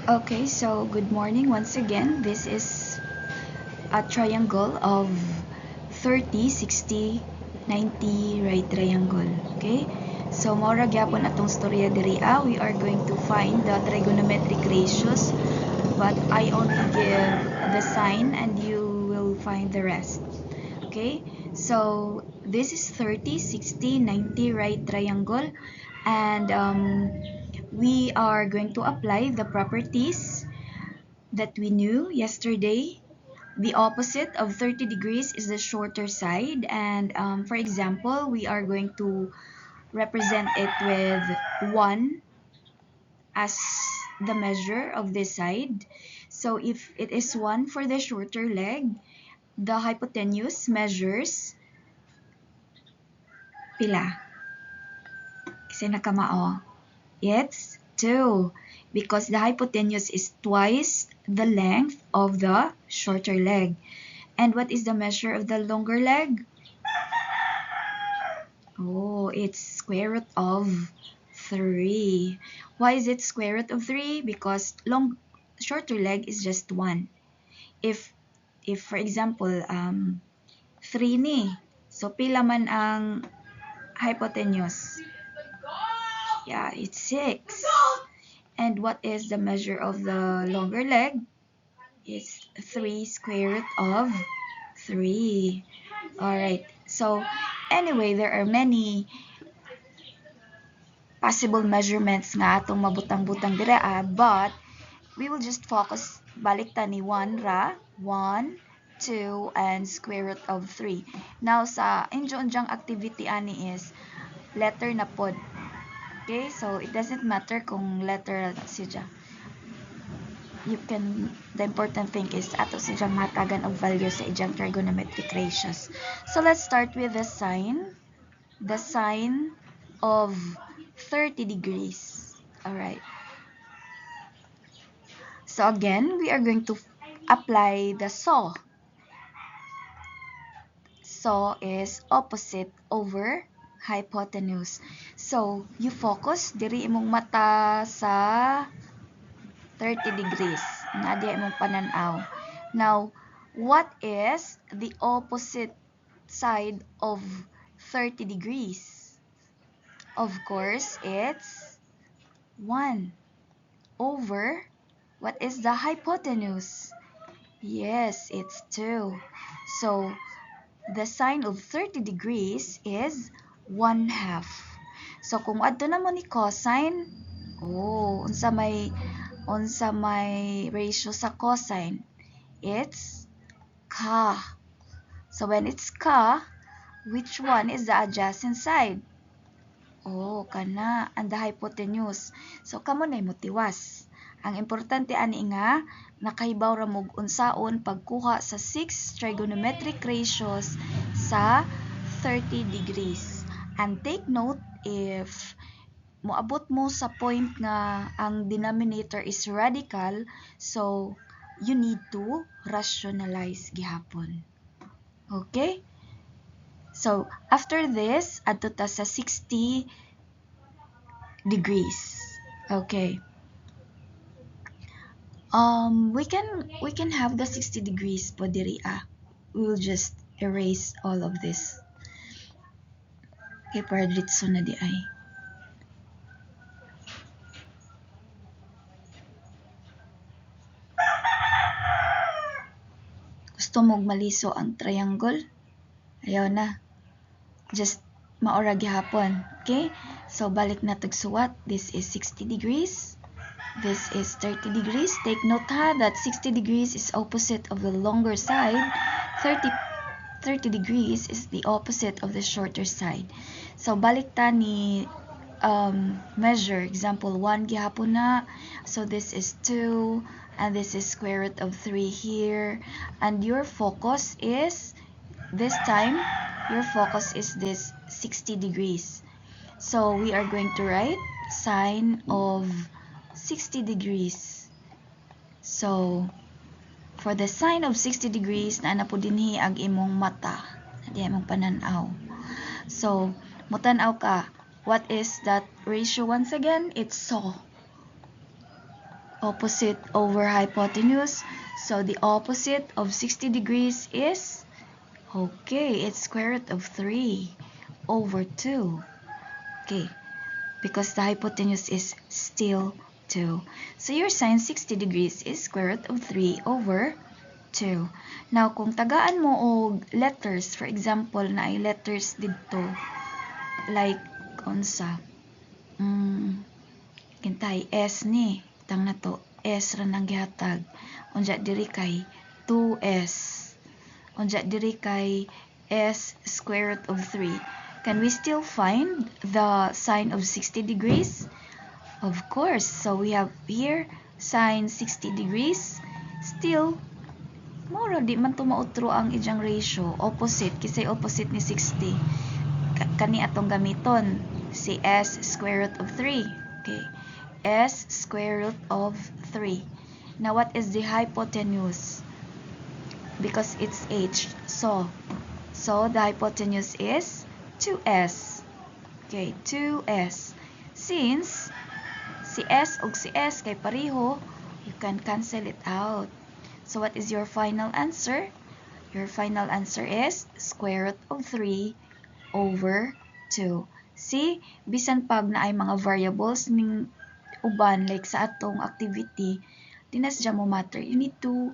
Okay, so good morning once again. This is a triangle of 30, 60, 90 right triangle. Okay? So maura gyapon atong storya diri. We are going to find the trigonometric ratios, but I only give the sign and you will find the rest. Okay? So this is 30, 60, 90 right triangle, and we are going to apply the properties that we knew yesterday. The opposite of 30 degrees is the shorter side, and for example, we are going to represent it with 1 as the measure of this side. So if it is 1 for the shorter leg, the hypotenuse measures pila? Kasi nakamao. It's 2, because the hypotenuse is twice the length of the shorter leg. And what is the measure of the longer leg? Oh, it's square root of 3. Why is it square root of 3? Because shorter leg is just 1. If for example, 3 ni, so pila man ang hypotenuse? Yeah, it's 6. And what is the measure of the longer leg? It's 3 square root of 3. Alright, so anyway, there are many possible measurements nga atong mabutang-butang dira, but we will just focus balik ta ni 1 ra, 1, 2, and square root of 3. Now, sa injo-unjang activity ani is letter na pod. Okay, so it doesn't matter kung letter siya. The important thing is ato silang matagan og value sa ijang trigonometric ratios. So let's start with the sign. The sign of 30 degrees. Alright. So again, we are going to apply the saw. Saw is opposite over hypotenuse. So, you focus diri imong mata sa 30 degrees. Nadia imong pananaw. Now, what is the opposite side of 30 degrees? Of course, it's 1 over, what is the hypotenuse? Yes, it's 2. So, the sine of 30 degrees is 1/2. So, kung adto na mo ni cosine, unsa may ratio sa cosine? It's ka. So, when it's ka, which one is the adjacent side? Kana, and the hypotenuse. So, kamo na motiwas. Ang importante ani nga, nakahibaw ra mo unsaon pagkuha sa 6 trigonometric ratios sa 30 degrees. And take note, if moabot mo sa point nga ang denominator is radical, so you need to rationalize gihapon. Okay? So, after this, adto ta sa 60 degrees. Okay. We can have the 60 degrees po diri. We will just erase all of this. Okay, para diretso na di ay. Gusto mong maliso ang triangle? Ayaw na. Just maora gihapon. Okay? So, balik na tagsuwat. This is 60 degrees. This is 30 degrees. Take note that 60 degrees is opposite of the longer side. 30 degrees is the opposite of the shorter side. So, balik ta ni measure. Example, 1 gihapon na. So, this is 2. And this is square root of 3 here. And your focus is, this time, your focus is this 60 degrees. So, we are going to write sine of 60 degrees. So, for the sine of 60 degrees, na po dinhi ang imong mata. Di imong pananaw. So, mutanaw ka. What is that ratio once again? It's saw. Opposite over hypotenuse. So the opposite of 60 degrees is, okay, it's square root of 3 over 2. Okay, because the hypotenuse is still 2. So your sine 60 degrees is square root of 3 over 2. Now, kung tagaan mo og letters, for example, na ay letters dito, like, unsa, kintay, S ni, tang na to, S ra nang gihatag. Unja diri kay 2S. Unja diri kay S square root of 3. Can we still find the sine of 60 degrees? Of course. So we have here sine 60 degrees. Still, mura di man to mautro ang ijang ratio. Opposite. Kisay opposite ni 60. Kani atong gamiton. Si S square root of 3. Okay. S square root of 3. Now, what is the hypotenuse? Because it's H. So the hypotenuse is 2S. Okay, 2S. Since si S ug si S kay pareho, you can cancel it out. So what is your final answer? Your final answer is square root of 3 over 2. See, bisan pag na ay mga variables ning uban like sa atong activity, di na siya mo matter. You need to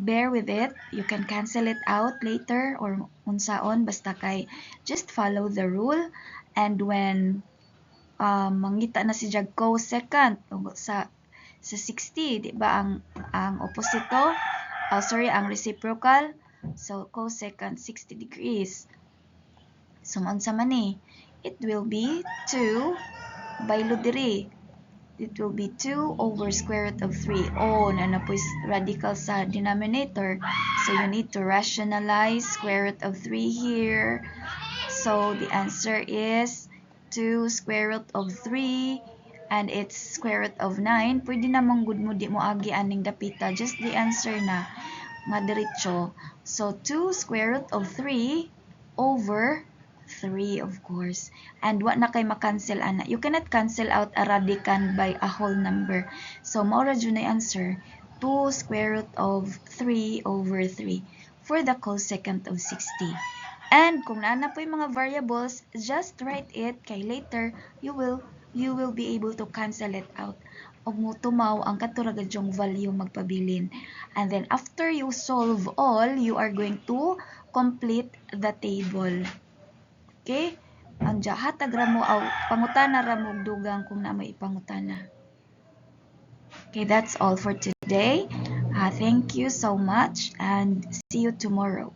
bear with it. You can cancel it out later or unsaon, basta kay just follow the rule. And when mangita na si jag cosecant sa 60, di ba ang opposite ang reciprocal. So cosecant 60 degrees. So unsa man ni? It will be 2 baylo diri. It will be 2 over square root of 3. Oh, na po radical sa denominator. So you need to rationalize square root of 3 here. So the answer is 2 square root of 3 and it's square root of 9. Pwede namang good mo di mo agi aning dapita. Just the answer na nga diretso. So 2 square root of 3 over 3, of course. And what na kay makancel ana? You cannot cancel out a radicand by a whole number. So mao ra jud na answer 2 square root of 3 over 3 for the cosecant of 60. And kung naana po yung mga variables, just write it kay later you will be able to cancel it out. Og mo tumaw ang katuragadjong value magpabilin. And then after you solve all, you are going to complete the table. Okay? Anja hatag ra mo pangutana ra mo dugang kung na may ipangutana. Okay, that's all for today. Thank you so much and see you tomorrow.